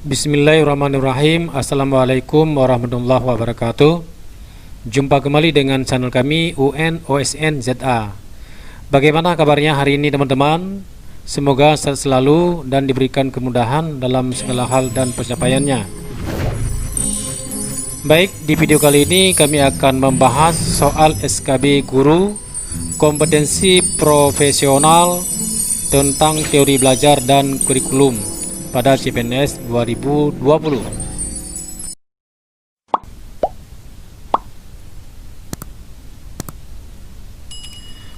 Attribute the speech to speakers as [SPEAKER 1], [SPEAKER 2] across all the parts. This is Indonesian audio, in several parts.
[SPEAKER 1] Bismillahirrahmanirrahim. Assalamualaikum warahmatullahi wabarakatuh. Jumpa kembali dengan channel kami UN OSN ZA. Bagaimana kabarnya hari ini teman-teman? Semoga sehat selalu dan diberikan kemudahan dalam segala hal dan pencapaiannya. Baik, di video kali ini kami akan membahas soal SKB Guru kompetensi profesional tentang teori belajar dan kurikulum pada CPNS 2020.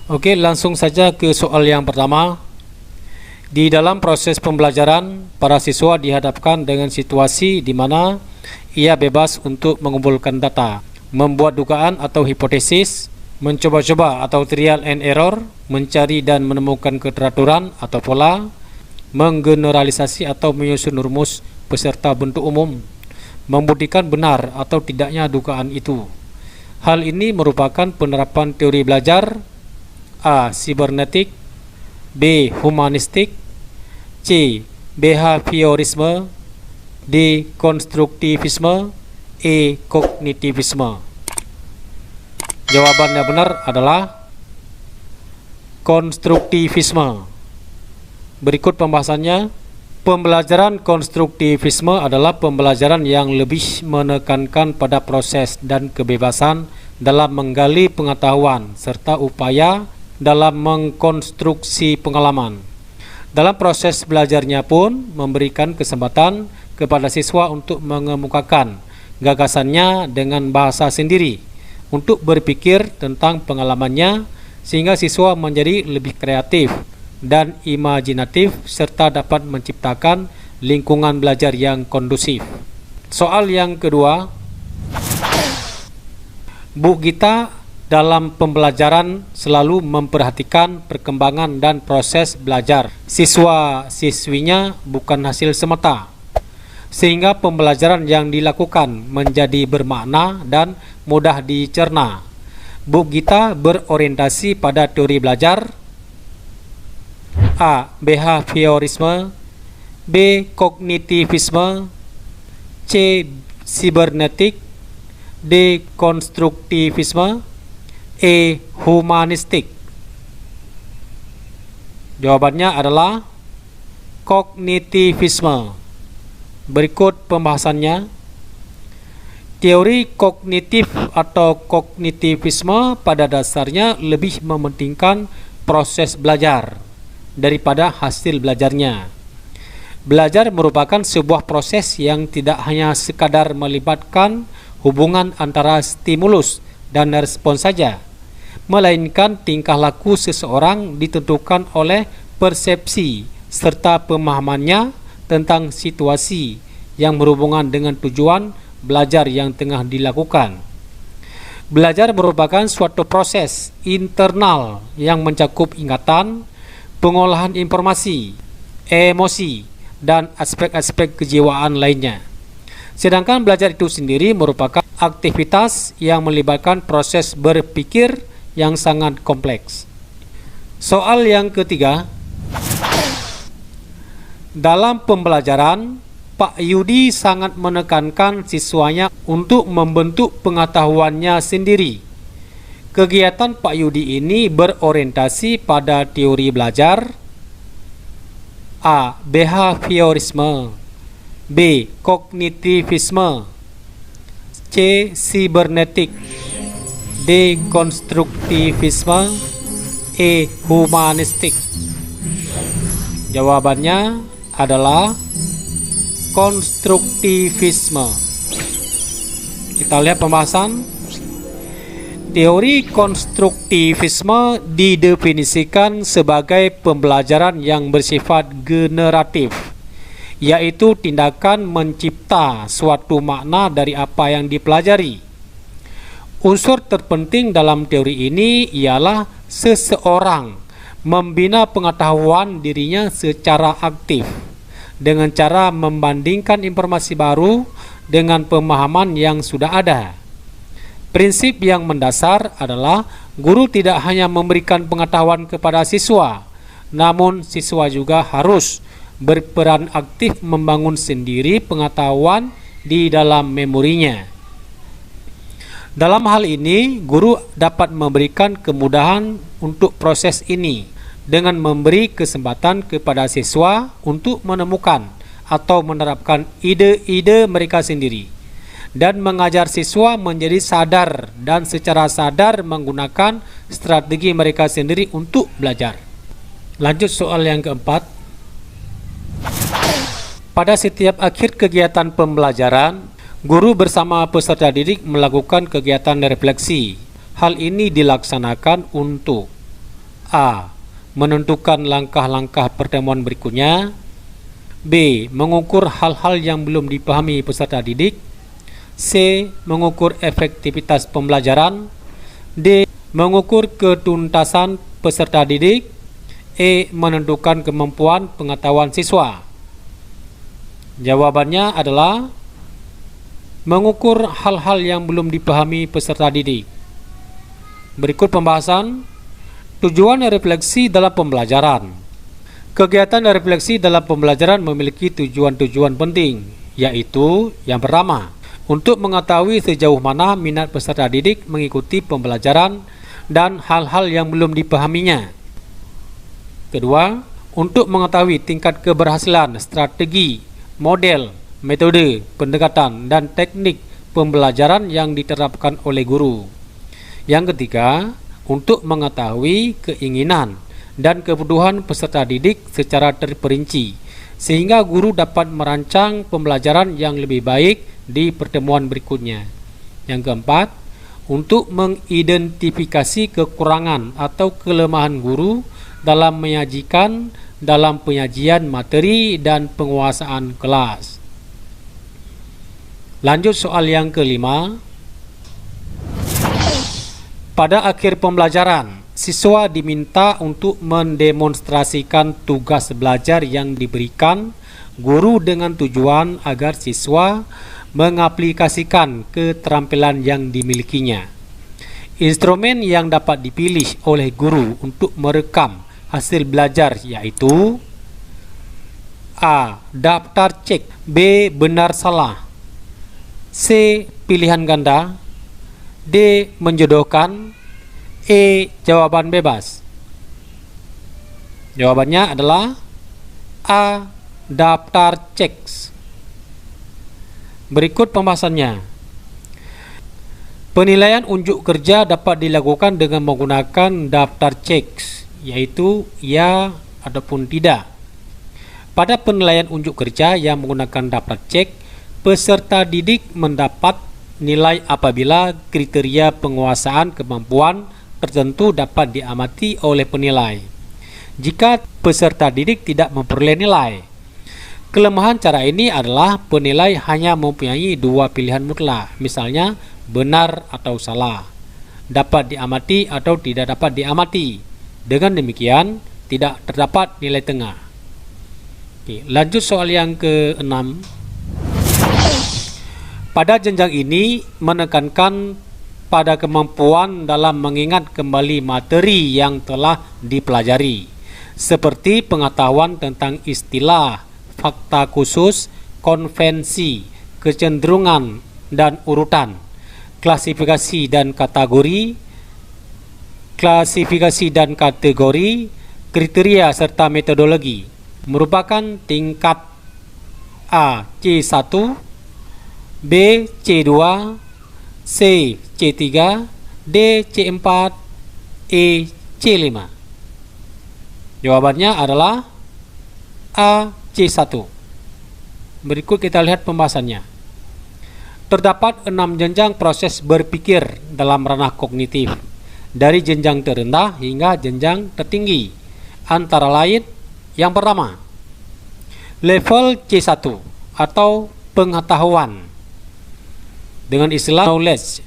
[SPEAKER 1] Oke, langsung saja ke soal yang pertama. Di dalam proses pembelajaran, para siswa dihadapkan dengan situasi di mana ia bebas untuk mengumpulkan data, membuat dugaan atau hipotesis, mencoba-coba atau trial and error, mencari dan menemukan keteraturan atau pola, menggeneralisasi atau menyusun rumus beserta bentuk umum, membuktikan benar atau tidaknya dugaan itu. Hal ini merupakan penerapan teori belajar A. Sibernetik, B. Humanistik, C. Behaviorisme, D. Konstruktivisme, E. Kognitivisme. Jawabannya benar adalah konstruktivisme. Berikut pembahasannya. Pembelajaran konstruktivisme adalah pembelajaran yang lebih menekankan pada proses dan kebebasan dalam menggali pengetahuan serta upaya dalam mengkonstruksi pengalaman. Dalam proses belajarnya pun memberikan kesempatan kepada siswa untuk mengemukakan gagasannya dengan bahasa sendiri, untuk berpikir tentang pengalamannya sehingga siswa menjadi lebih kreatif dan imajinatif serta dapat menciptakan lingkungan belajar yang kondusif. Soal yang kedua, Bu Gita dalam pembelajaran selalu memperhatikan perkembangan dan proses belajar siswa-siswinya bukan hasil semata, sehingga pembelajaran yang dilakukan menjadi bermakna dan mudah dicerna. Bu Gita berorientasi pada teori belajar A. Behaviorisme, B. Kognitivisme, C. Sibernetik, D. Konstruktivisme, E. Humanistik. Jawabannya adalah kognitivisme. Berikut pembahasannya. Teori kognitif atau kognitivisme pada dasarnya lebih mementingkan proses belajar daripada hasil belajarnya. Belajar merupakan sebuah proses yang tidak hanya sekadar melibatkan hubungan antara stimulus dan respon saja, melainkan tingkah laku seseorang ditentukan oleh persepsi serta pemahamannya tentang situasi yang berhubungan dengan tujuan belajar yang tengah dilakukan. Belajar merupakan suatu proses internal yang mencakup ingatan, pengolahan informasi, emosi, dan aspek-aspek kejiwaan lainnya. Sedangkan belajar itu sendiri merupakan aktivitas yang melibatkan proses berpikir yang sangat kompleks. Soal yang ketiga, dalam pembelajaran, Pak Yudi sangat menekankan siswanya untuk membentuk pengetahuannya sendiri. Kegiatan Pak Yudi ini berorientasi pada teori belajar A. Behaviorisme, B. Kognitivisme, C. Sibernetik, D. Konstruktivisme, E. Humanistik. Jawabannya adalah konstruktivisme. Kita lihat pembahasan. Teori konstruktivisme didefinisikan sebagai pembelajaran yang bersifat generatif, yaitu tindakan mencipta suatu makna dari apa yang dipelajari. Unsur terpenting dalam teori ini ialah seseorang membina pengetahuan dirinya secara aktif dengan cara membandingkan informasi baru dengan pemahaman yang sudah ada. Prinsip yang mendasar adalah guru tidak hanya memberikan pengetahuan kepada siswa, namun siswa juga harus berperan aktif membangun sendiri pengetahuan di dalam memorinya. Dalam hal ini, guru dapat memberikan kemudahan untuk proses ini dengan memberi kesempatan kepada siswa untuk menemukan atau menerapkan ide-ide mereka sendiri dan mengajar siswa menjadi sadar dan secara sadar menggunakan strategi mereka sendiri untuk belajar. Lanjut soal yang keempat. Pada setiap akhir kegiatan pembelajaran, guru bersama peserta didik melakukan kegiatan refleksi. Hal ini dilaksanakan untuk A. Menentukan langkah-langkah pertemuan berikutnya. B. Mengukur hal-hal yang belum dipahami peserta didik. C. Mengukur efektivitas pembelajaran. D. Mengukur ketuntasan peserta didik. E. Menentukan kemampuan pengetahuan siswa. Jawabannya adalah mengukur hal-hal yang belum dipahami peserta didik. Berikut pembahasan tujuan refleksi dalam pembelajaran. Kegiatan refleksi dalam pembelajaran memiliki tujuan-tujuan penting, yaitu yang pertama, untuk mengetahui sejauh mana minat peserta didik mengikuti pembelajaran dan hal-hal yang belum dipahaminya. Kedua, untuk mengetahui tingkat keberhasilan, strategi, model, metode, pendekatan, dan teknik pembelajaran yang diterapkan oleh guru. Yang ketiga, untuk mengetahui keinginan dan kebutuhan peserta didik secara terperinci, sehingga guru dapat merancang pembelajaran yang lebih baik di pertemuan berikutnya. Yang keempat, untuk mengidentifikasi kekurangan atau kelemahan guru dalam menyajikan dalam penyajian materi dan penguasaan kelas. Lanjut soal yang kelima. Pada akhir pembelajaran, siswa diminta untuk mendemonstrasikan tugas belajar yang diberikan guru dengan tujuan agar siswa mengaplikasikan keterampilan yang dimilikinya. Instrumen yang dapat dipilih oleh guru untuk merekam hasil belajar yaitu A. Daftar cek. B. Benar salah. C. Pilihan ganda. D. Menjodohkan. E. Jawaban bebas. Jawabannya adalah A. Daftar cek. Berikut pembahasannya. Penilaian unjuk kerja dapat dilakukan dengan menggunakan daftar cek, yaitu ya ataupun tidak. Pada penilaian unjuk kerja yang menggunakan daftar cek, peserta didik mendapat nilai apabila kriteria penguasaan kemampuan tertentu dapat diamati oleh penilai. Jika peserta didik tidak memperoleh nilai, kelemahan cara ini adalah penilai hanya mempunyai dua pilihan mutlak, misalnya benar atau salah, dapat diamati atau tidak dapat diamati. Dengan demikian, tidak terdapat nilai tengah. Oke, lanjut soal yang ke-6. Pada jenjang ini menekankan pada kemampuan dalam mengingat kembali materi yang telah dipelajari, seperti pengetahuan tentang istilah, fakta khusus, konvensi, kecenderungan dan urutan, klasifikasi dan kategori, kriteria serta metodologi, merupakan tingkat A. C1, B. C2, C. C3, D. C4, E. C5. Jawabannya adalah A. C1. Berikut kita lihat pembahasannya. Terdapat 6 jenjang proses berpikir dalam ranah kognitif, dari jenjang terendah hingga jenjang tertinggi. Antara lain, yang pertama, level C1 atau pengetahuan, dengan istilah knowledge.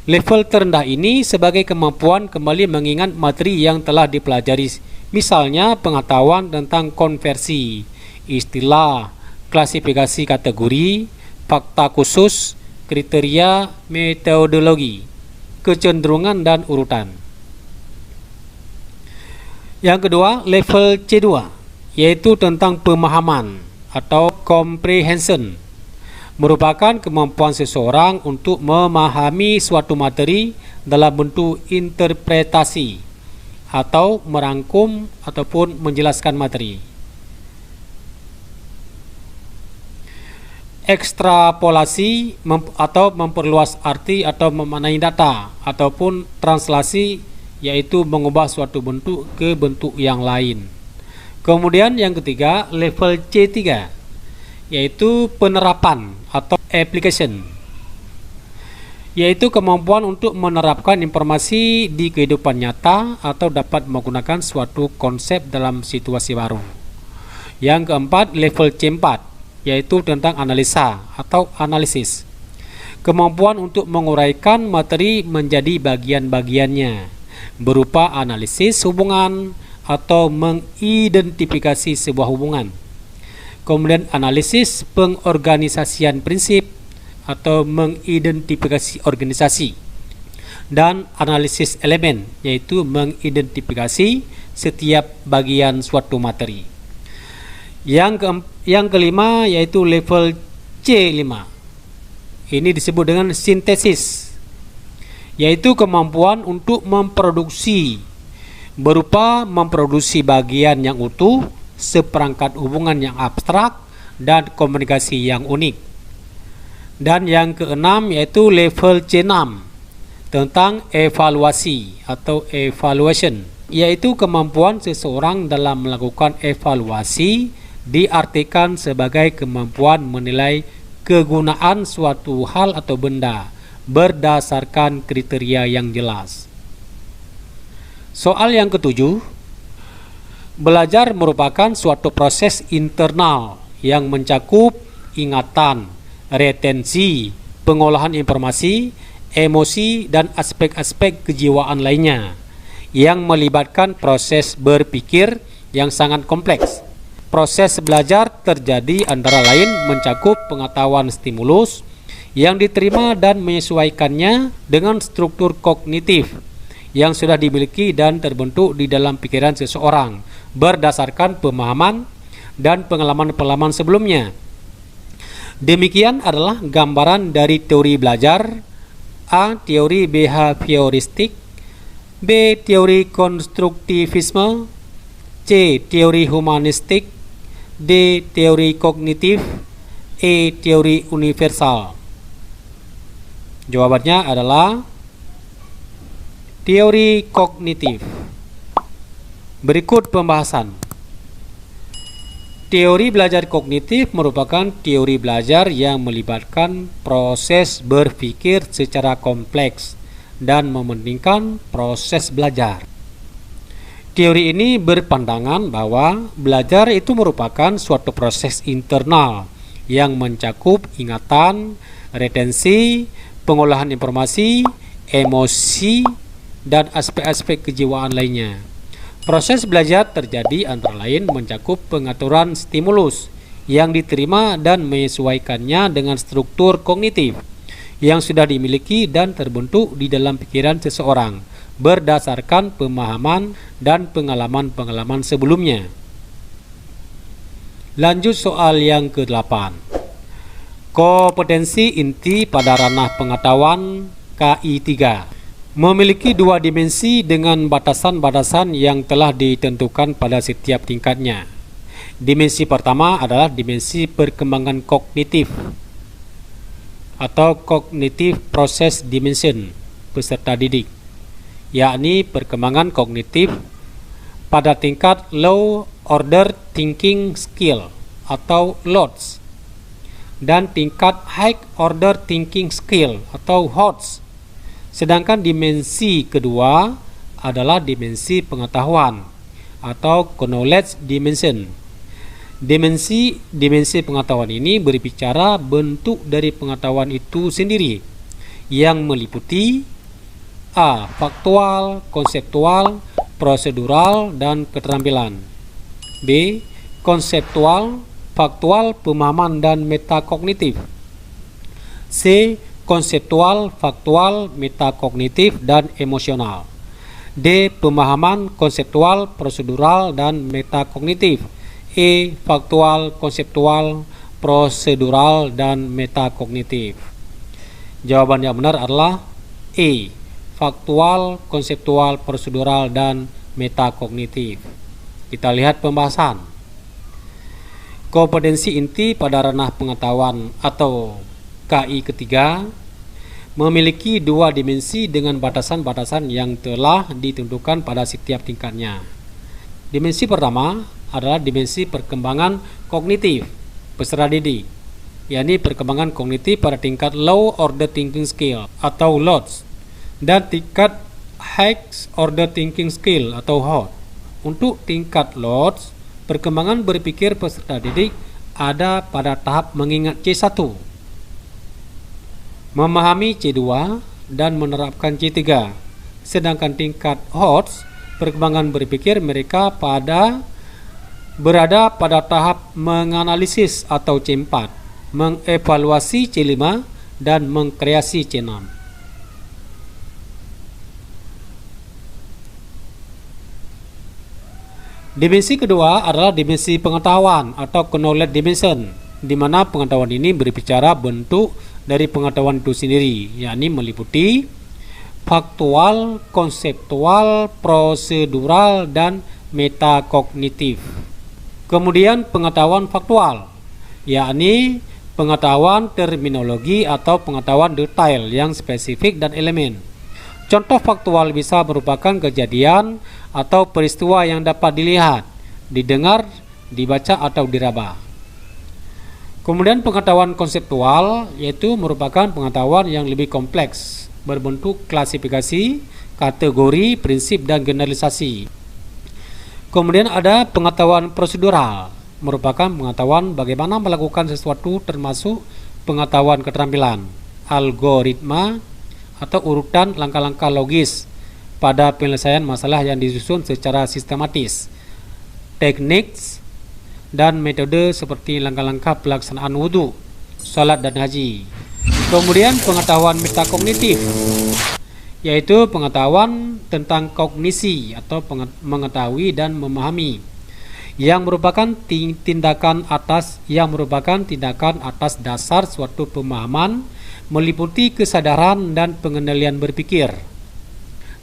[SPEAKER 1] Level terendah ini sebagai kemampuan kembali mengingat materi yang telah dipelajari, misalnya pengetahuan tentang konversi, istilah, klasifikasi kategori, fakta khusus, kriteria, metodologi, kecenderungan dan urutan. Yang kedua, level C2 yaitu tentang pemahaman atau comprehension, merupakan kemampuan seseorang untuk memahami suatu materi dalam bentuk interpretasi atau merangkum ataupun menjelaskan materi. Ekstrapolasi atau memperluas arti atau memaknai data, ataupun translasi, yaitu mengubah suatu bentuk ke bentuk yang lain. Kemudian yang ketiga, level C3, yaitu penerapan atau application, yaitu kemampuan untuk menerapkan informasi di kehidupan nyata atau dapat menggunakan suatu konsep dalam situasi baru. Yang keempat, level C4, yaitu tentang analisa atau analisis, kemampuan untuk menguraikan materi menjadi bagian-bagiannya berupa analisis hubungan atau mengidentifikasi sebuah hubungan. Kemudian analisis pengorganisasian prinsip atau mengidentifikasi organisasi, dan analisis elemen, yaitu mengidentifikasi setiap bagian suatu materi. Yang kelima, yaitu level C5. Ini disebut dengan sintesis, yaitu kemampuan untuk memproduksi, berupa memproduksi bagian yang utuh, seperangkat hubungan yang abstrak, dan komunikasi yang unik. Dan yang keenam, yaitu level C6, tentang evaluasi atau evaluation, yaitu kemampuan seseorang dalam melakukan evaluasi, diartikan sebagai kemampuan menilai kegunaan suatu hal atau benda berdasarkan kriteria yang jelas. Soal yang ketujuh, belajar merupakan suatu proses internal yang mencakup ingatan, retensi, pengolahan informasi, emosi, dan aspek-aspek kejiwaan lainnya yang melibatkan proses berpikir yang sangat kompleks. Proses belajar terjadi antara lain mencakup pengetahuan stimulus yang diterima dan menyesuaikannya dengan struktur kognitif yang sudah dimiliki dan terbentuk di dalam pikiran seseorang berdasarkan pemahaman dan pengalaman-pengalaman sebelumnya. Demikian adalah gambaran dari teori belajar: A. Teori behavioristik, B. Teori konstruktivisme, C. Teori humanistik, D. Teori kognitif, E. Teori universal. Jawabannya adalah teori kognitif. Berikut pembahasan. Teori belajar kognitif merupakan teori belajar yang melibatkan proses berpikir secara kompleks dan mementingkan proses belajar. Teori ini berpandangan bahwa belajar itu merupakan suatu proses internal yang mencakup ingatan, retensi, pengolahan informasi, emosi, dan aspek-aspek kejiwaan lainnya. Proses belajar terjadi antara lain mencakup pengaturan stimulus yang diterima dan menyesuaikannya dengan struktur kognitif yang sudah dimiliki dan terbentuk di dalam pikiran seseorang berdasarkan pemahaman dan pengalaman-pengalaman sebelumnya. Lanjut soal yang ke-8. Kompetensi inti pada ranah pengetahuan KI3 memiliki dua dimensi dengan batasan-batasan yang telah ditentukan pada setiap tingkatnya. Dimensi pertama adalah dimensi perkembangan kognitif atau cognitive process dimension peserta didik, yakni perkembangan kognitif pada tingkat low order thinking skill atau LOTS dan tingkat high order thinking skill atau HOTS. Sedangkan dimensi kedua adalah dimensi pengetahuan atau knowledge dimension. Dimensi pengetahuan ini berbicara bentuk dari pengetahuan itu sendiri yang meliputi A. Faktual, konseptual, prosedural, dan keterampilan. B. Konseptual, faktual, pemahaman, dan metakognitif. C. Konseptual, faktual, metakognitif, dan emosional. D. Pemahaman, konseptual, prosedural, dan metakognitif. E. Faktual, konseptual, prosedural, dan metakognitif. Jawaban yang benar adalah E. Faktual, konseptual, prosedural, dan metakognitif. Kita lihat pembahasan. Kompetensi inti pada ranah pengetahuan atau KI ketiga memiliki dua dimensi dengan batasan-batasan yang telah ditentukan pada setiap tingkatnya. Dimensi pertama adalah dimensi perkembangan kognitif peserta didik, yakni perkembangan kognitif pada tingkat low order thinking skill atau LOTS dan tingkat high order thinking skill atau HOT. Untuk tingkat LOTS, perkembangan berpikir peserta didik ada pada tahap mengingat C1, memahami C2, dan menerapkan C3. Sedangkan tingkat HOT, perkembangan berpikir mereka berada pada tahap menganalisis atau C4, mengevaluasi C5, dan mengkreasi C6. Dimensi kedua adalah dimensi pengetahuan atau knowledge dimension, di mana pengetahuan ini berbicara bentuk dari pengetahuan itu sendiri, yakni meliputi faktual, konseptual, prosedural, dan metakognitif. Kemudian pengetahuan faktual, yakni pengetahuan terminologi atau pengetahuan detail yang spesifik dan elemen. Contoh faktual bisa merupakan kejadian atau peristiwa yang dapat dilihat, didengar, dibaca, atau diraba. Kemudian pengetahuan konseptual yaitu merupakan pengetahuan yang lebih kompleks, berbentuk klasifikasi, kategori, prinsip, dan generalisasi. Kemudian ada pengetahuan prosedural, merupakan pengetahuan bagaimana melakukan sesuatu termasuk pengetahuan keterampilan, algoritma, atau urutan langkah-langkah logis pada penyelesaian masalah yang disusun secara sistematis, teknik dan metode seperti langkah-langkah pelaksanaan wudhu, salat, dan haji. Kemudian pengetahuan metakognitif, yaitu pengetahuan tentang kognisi atau mengetahui dan memahami, yang merupakan tindakan atas dasar suatu pemahaman, meliputi kesadaran dan pengendalian berpikir,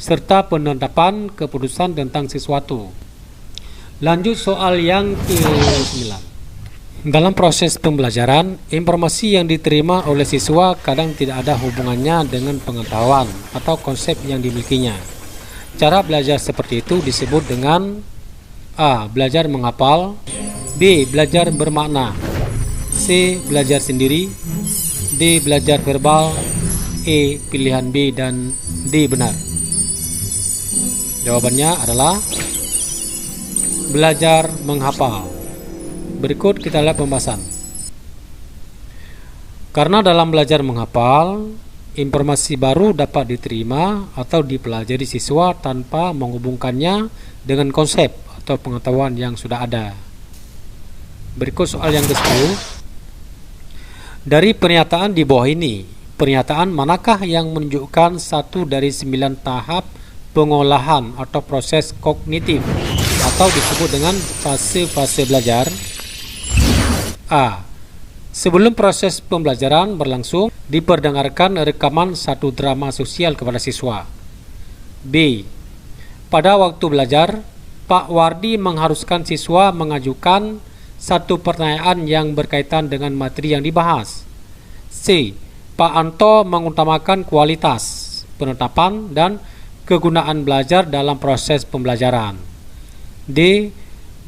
[SPEAKER 1] serta penetapan keputusan tentang sesuatu. Lanjut soal yang ke-9. Dalam proses pembelajaran, informasi yang diterima oleh siswa kadang tidak ada hubungannya dengan pengetahuan atau konsep yang dimilikinya. Cara belajar seperti itu disebut dengan A. Belajar menghafal, B. Belajar bermakna, C. Belajar sendiri, D. Belajar verbal, E. Pilihan B dan D benar. Jawabannya adalah belajar menghafal. Berikut kita lihat pembahasan. Karena dalam belajar menghafal, informasi baru dapat diterima atau dipelajari siswa tanpa menghubungkannya dengan konsep atau pengetahuan yang sudah ada. Berikut soal yang ke-10. Dari pernyataan di bawah ini, pernyataan manakah yang menunjukkan satu dari 9 tahap pengolahan atau proses kognitif atau disebut dengan fase-fase belajar? A. Sebelum proses pembelajaran berlangsung, diperdengarkan rekaman satu drama sosial kepada siswa. B. Pada waktu belajar, Pak Wardi mengharuskan siswa mengajukan satu pertanyaan yang berkaitan dengan materi yang dibahas. C. Pak Anto mengutamakan kualitas, penetapan, dan kegunaan belajar dalam proses pembelajaran. D.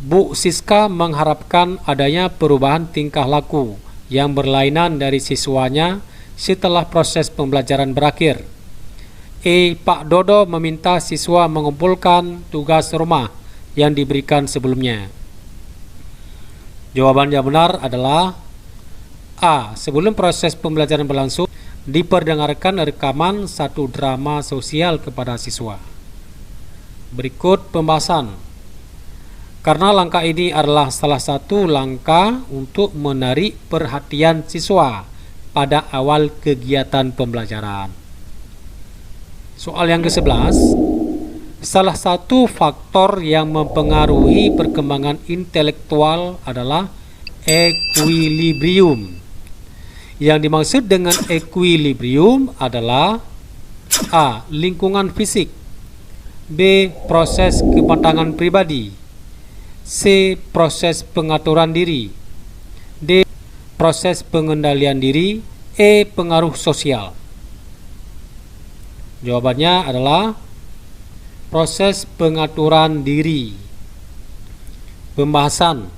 [SPEAKER 1] Bu Siska mengharapkan adanya perubahan tingkah laku yang berlainan dari siswanya setelah proses pembelajaran berakhir. E. Pak Dodo meminta siswa mengumpulkan tugas rumah yang diberikan sebelumnya. Jawaban yang benar adalah A. Sebelum proses pembelajaran berlangsung, diperdengarkan rekaman satu drama sosial kepada siswa. Berikut pembahasan. Karena langkah ini adalah salah satu langkah untuk menarik perhatian siswa pada awal kegiatan pembelajaran. Soal yang ke-11. Salah satu faktor yang mempengaruhi perkembangan intelektual adalah equilibrium. Yang dimaksud dengan equilibrium adalah A. Lingkungan fisik, B. Proses kematangan pribadi, C. Proses pengaturan diri, D. Proses pengendalian diri, E. Pengaruh sosial. Jawabannya adalah proses pengaturan diri. Pembahasan.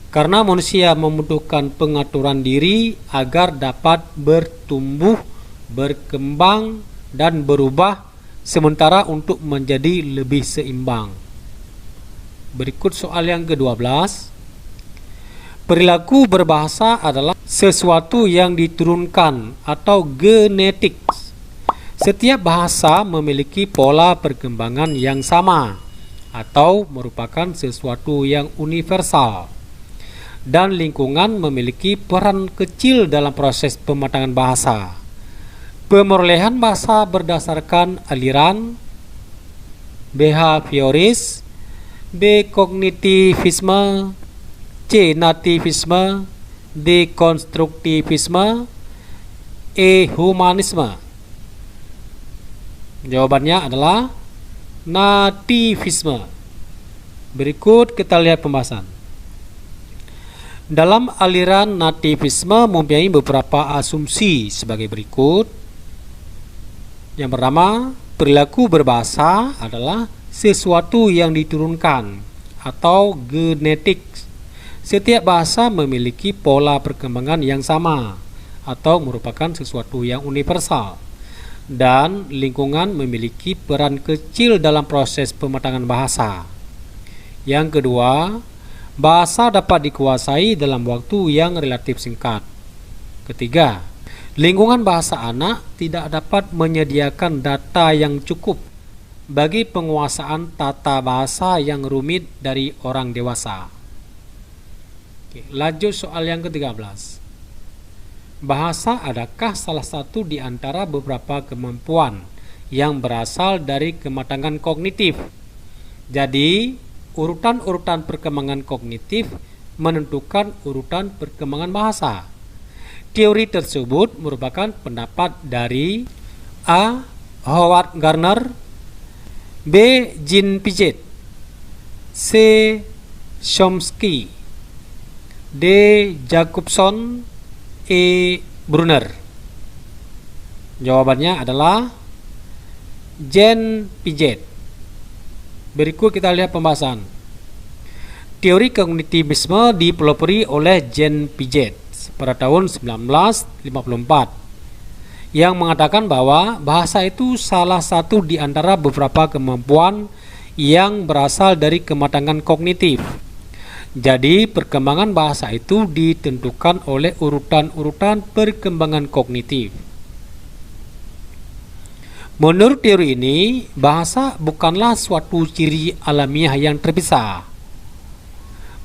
[SPEAKER 1] Karena manusia membutuhkan pengaturan diri agar dapat bertumbuh, berkembang, dan berubah, sementara untuk menjadi lebih seimbang. Berikut soal yang ke-12. Perilaku berbahasa adalah sesuatu yang diturunkan atau genetik. Setiap bahasa memiliki pola perkembangan yang sama atau merupakan sesuatu yang universal, dan lingkungan memiliki peran kecil dalam proses pematangan bahasa. Pemerolehan bahasa berdasarkan aliran behavioris, B. Kognitivisme, C. Nativisme, D. Konstruktivisme, E. Humanisme. Jawabannya adalah nativisme. Berikut kita lihat pembahasan. Dalam aliran nativisme mempunyai beberapa asumsi sebagai berikut. Yang pertama, perilaku berbahasa adalah sesuatu yang diturunkan atau genetik. Setiap bahasa memiliki pola perkembangan yang sama atau merupakan sesuatu yang universal, dan lingkungan memiliki peran kecil dalam proses pematangan bahasa. Yang kedua, bahasa dapat dikuasai dalam waktu yang relatif singkat. Ketiga, lingkungan bahasa anak tidak dapat menyediakan data yang cukup bagi penguasaan tata bahasa yang rumit dari orang dewasa. Oke, lanjut soal yang ke-13. Bahasa adakah salah satu di antara beberapa kemampuan yang berasal dari kematangan kognitif? Jadi, urutan-urutan perkembangan kognitif menentukan urutan perkembangan bahasa. Teori tersebut merupakan pendapat dari A. Howard Gardner, B. Jean Piaget, C. Chomsky, D. Jacobson, E. Brunner. Jawabannya adalah Jean Piaget. Berikut kita lihat pembahasan. Teori kognitivisme dipelopori oleh Jean Piaget pada tahun 1954, yang mengatakan bahwa bahasa itu salah satu di antara beberapa kemampuan yang berasal dari kematangan kognitif. Jadi, perkembangan bahasa itu ditentukan oleh urutan-urutan perkembangan kognitif. Menurut teori ini, bahasa bukanlah suatu ciri alamiah yang terpisah,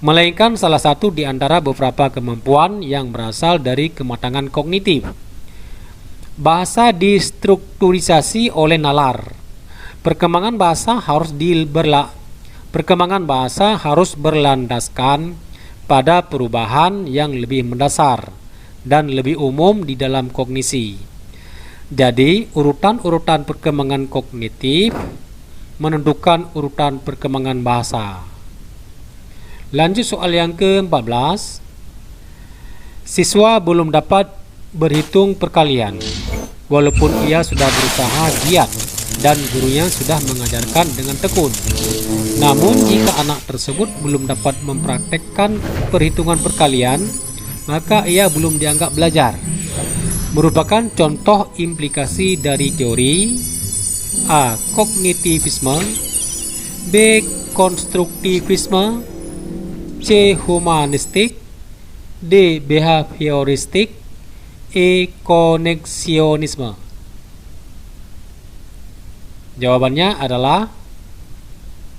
[SPEAKER 1] melainkan salah satu di antara beberapa kemampuan yang berasal dari kematangan kognitif. Bahasa distrukturisasi oleh nalar. Perkembangan bahasa harus berlandaskan pada perubahan yang lebih mendasar dan lebih umum di dalam kognisi. Jadi, urutan-urutan perkembangan kognitif menentukan urutan perkembangan bahasa. Lanjut soal yang ke-14. Siswa belum dapat berhitung perkalian, walaupun ia sudah berusaha giat dan gurunya sudah mengajarkan dengan tekun. Namun, jika anak tersebut belum dapat mempraktekkan perhitungan perkalian, maka ia belum dianggap belajar. Merupakan contoh implikasi dari teori A. Kognitivisme, B. Konstruktivisme, C. Humanistik, D. Behavioristik, E. Koneksionisme. Jawabannya adalah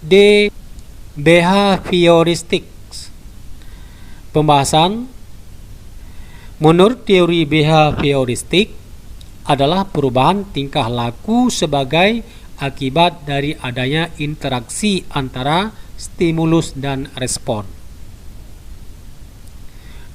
[SPEAKER 1] D. Behavioristik. Pembahasan. Menurut teori behavioristik adalah perubahan tingkah laku sebagai akibat dari adanya interaksi antara stimulus dan respon.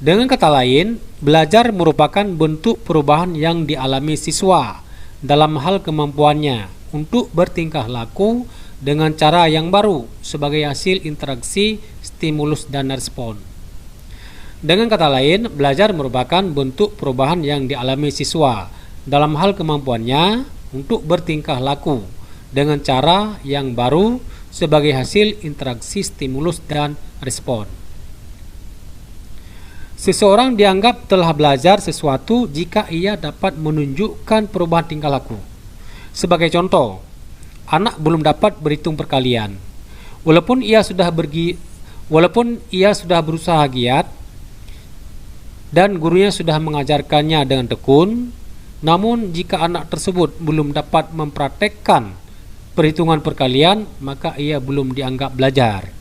[SPEAKER 1] Dengan kata lain, belajar merupakan bentuk perubahan yang dialami siswa dalam hal kemampuannya untuk bertingkah laku dengan cara yang baru sebagai hasil interaksi stimulus dan respon. Dengan kata lain, belajar merupakan bentuk perubahan yang dialami siswa dalam hal kemampuannya untuk bertingkah laku dengan cara yang baru sebagai hasil interaksi stimulus dan respon. Seseorang dianggap telah belajar sesuatu jika ia dapat menunjukkan perubahan tingkah laku. Sebagai contoh, anak belum dapat berhitung perkalian. Walaupun ia sudah berusaha giat dan gurunya sudah mengajarkannya dengan tekun, namun jika anak tersebut belum dapat mempraktekkan perhitungan perkalian, maka ia belum dianggap belajar.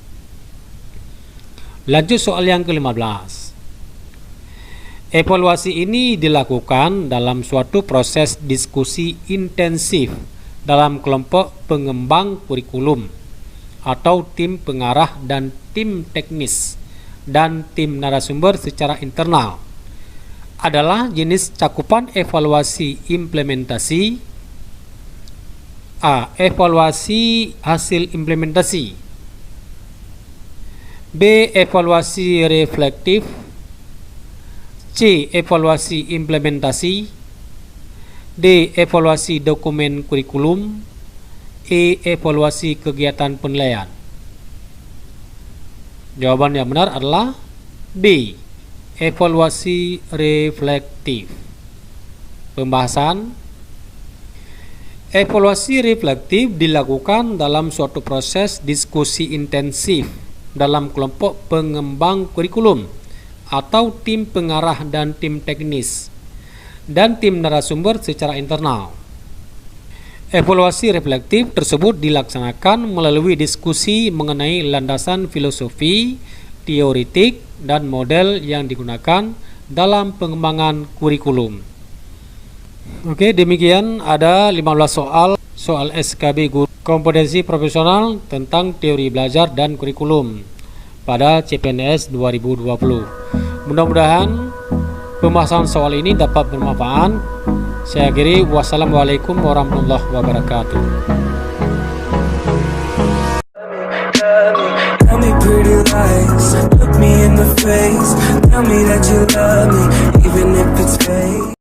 [SPEAKER 1] Lanjut soal yang ke-15. Evaluasi ini dilakukan dalam suatu proses diskusi intensif dalam kelompok pengembang kurikulum atau tim pengarah dan tim teknis dan tim narasumber secara internal. Adalah jenis cakupan evaluasi implementasi. A. Evaluasi hasil implementasi. B. Evaluasi reflektif. C. Evaluasi implementasi. D. Evaluasi dokumen kurikulum. E. Evaluasi kegiatan penilaian. Jawaban yang benar adalah B. Evaluasi reflektif. Pembahasan. Evaluasi reflektif dilakukan dalam suatu proses diskusi intensif dalam kelompok pengembang kurikulum atau tim pengarah dan tim teknis dan tim narasumber secara internal. Evaluasi reflektif tersebut dilaksanakan melalui diskusi mengenai landasan filosofi, teoretik, dan model yang digunakan dalam pengembangan kurikulum. Oke, demikian ada 15 soal SKB Guru Kompetensi Profesional tentang teori belajar dan kurikulum pada CPNS 2020. Mudah-mudahan pembahasan soal ini dapat bermanfaat. Saya akhiri, wassalamualaikum warahmatullahi wabarakatuh.
[SPEAKER 2] Tell me pretty lies, look me in the face, tell me that you love me, even if it's fake.